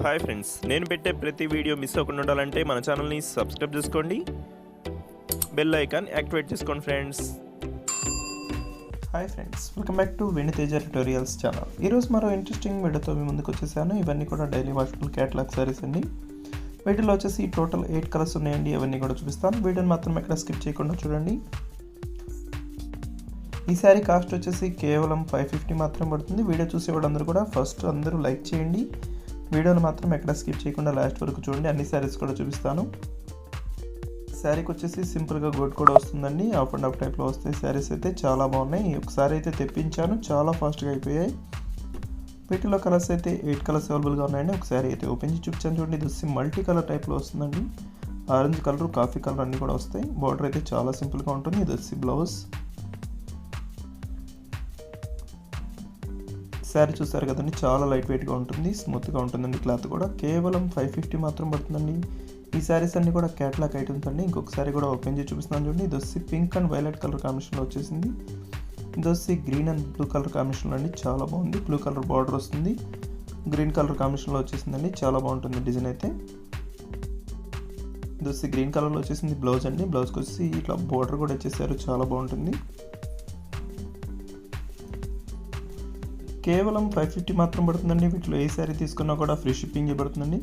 Hi friends, నేను పెట్టే ప్రతి వీడియో మిస్ అవ్వకుండా ఉండాలంటే మన ఛానల్ని సబ్స్క్రైబ్ చేసుకోండి, బెల్ ఐకాన్ యాక్టివేట్ చేసుకోండి friends. Hi friends, welcome back to Teja tutorials channel. ఈరోజు మరో ఇంట్రెస్టింగ్ వీడియోతో మీ ముందుకు వచ్చేసాను. ఇవన్నీ కూడా డైలీ వాషబుల్ క్యాటలాగ్ సారీస్ అండి. వీటిలో వచ్చేసి టోటల్ 8 కలర్స్ ఉన్నాయండి. అవన్నీ కూడా చూపిస్తాను. వీడియోని మాత్రం ఎక్కడ స్కిప్ చేయకుండా చూడండి. ఈ శారీ కాస్ట్ వచ్చేసి కేవలం 550 మాత్రం పడుతుంది. వీడియో చూసేవాళ్ళందరూ కూడా ఫస్ట్ అందరూ లైక్ చేయండి. వీడియోని మాత్రం ఎక్కడ స్కిప్ చేయకుండా లాస్ట్ వరకు చూడండి. అన్ని శారీస్ కూడా చూపిస్తాను. శారీకి వచ్చేసి సింపుల్గా గోట్ కూడా వస్తుందండి. ఆఫ్ అండ్ ఆఫ్ టైప్లో వస్తాయి. శారీస్ అయితే చాలా బాగున్నాయి. ఒకసారి అయితే తెప్పించాను, చాలా ఫాస్ట్గా అయిపోయాయి. వీటిలో కలర్స్ అయితే 8 కలర్స్ అవైలబుల్గా ఉన్నాయండి. ఒకసారి అయితే ఓపెన్ చేసి చూపించాను చూడండి. ఇది మల్టీ కలర్ టైప్లో వస్తుందండి. ఆరెంజ్ కలర్, కాఫీ కలర్ అన్నీ కూడా వస్తాయి. బార్డర్ అయితే చాలా సింపుల్గా ఉంటుంది. ఇది వచ్చి బ్లౌజ్. శారీ చూస్తారు కదండి, చాలా లైట్ వెయిట్గా ఉంటుంది, స్మూత్గా ఉంటుందండి. క్లాత్ కూడా కేవలం 550 మాత్రం పడుతుందండి. ఈ శారీస్ అన్నీ కూడా క్యాటలాగ్ ఐటమ్స్ అండి. ఇంకొకసారి కూడా ఓపెన్ చేసి చూపిస్తున్నాను చూడండి. ఇది వచ్చి పింక్ అండ్ వైలెట్ కలర్ కాంబినేషన్లో వచ్చేసింది. ఇది వచ్చి గ్రీన్ అండ్ బ్లూ కలర్ కాంబినేషన్లో అండి. చాలా బాగుంది. బ్లూ కలర్ బార్డర్ వస్తుంది, గ్రీన్ కలర్ కాంబినేషన్లో వచ్చేసిందండి. చాలా బాగుంటుంది డిజైన్ అయితే. ఇది వచ్చి గ్రీన్ కలర్లో వచ్చేసింది బ్లౌజ్ అండి. బ్లౌజ్కి వచ్చి ఇట్లా బార్డర్ కూడా వచ్చేసారు, చాలా బాగుంటుంది. కేవలం 550 మాత్రం పడుతుందండి. వీటిలో ఏ శారీ తీసుకున్నా కూడా ఫ్రీ షిప్పింగ్ పడుతుందండి.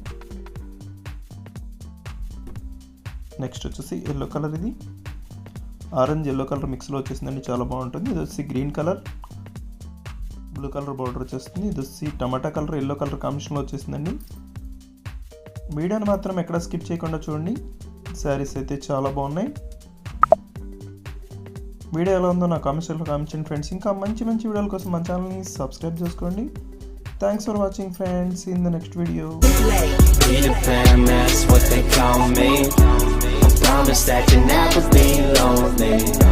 నెక్స్ట్ వచ్చేసి ఎల్లో కలర్. ఇది ఆరెంజ్ ఎల్లో కలర్ మిక్స్లో వచ్చేసిందండి. చాలా బాగుంటుంది. ఇది వచ్చి green colour, blue colour border వచ్చేస్తుంది. ఇది వచ్చి టమాటా కలర్, ఎల్లో కలర్ కాంబినేషన్లో వచ్చేసిందండి. వీడియోని మాత్రం ఎక్కడ స్కిప్ చేయకుండా చూడండి. శారీస్ అయితే చాలా బాగున్నాయి. వీడియో ఎలా ఉందో నా కామెంట్ సెక్షన్లో కామెంట్ చేయండి ఫ్రెండ్స్. ఇంకా మంచి వీడియోల కోసం మన ఛానల్ని సబ్స్క్రైబ్ చేసుకోండి. Thanks for watching friends. In the next video. Promise that you'll never be lonely.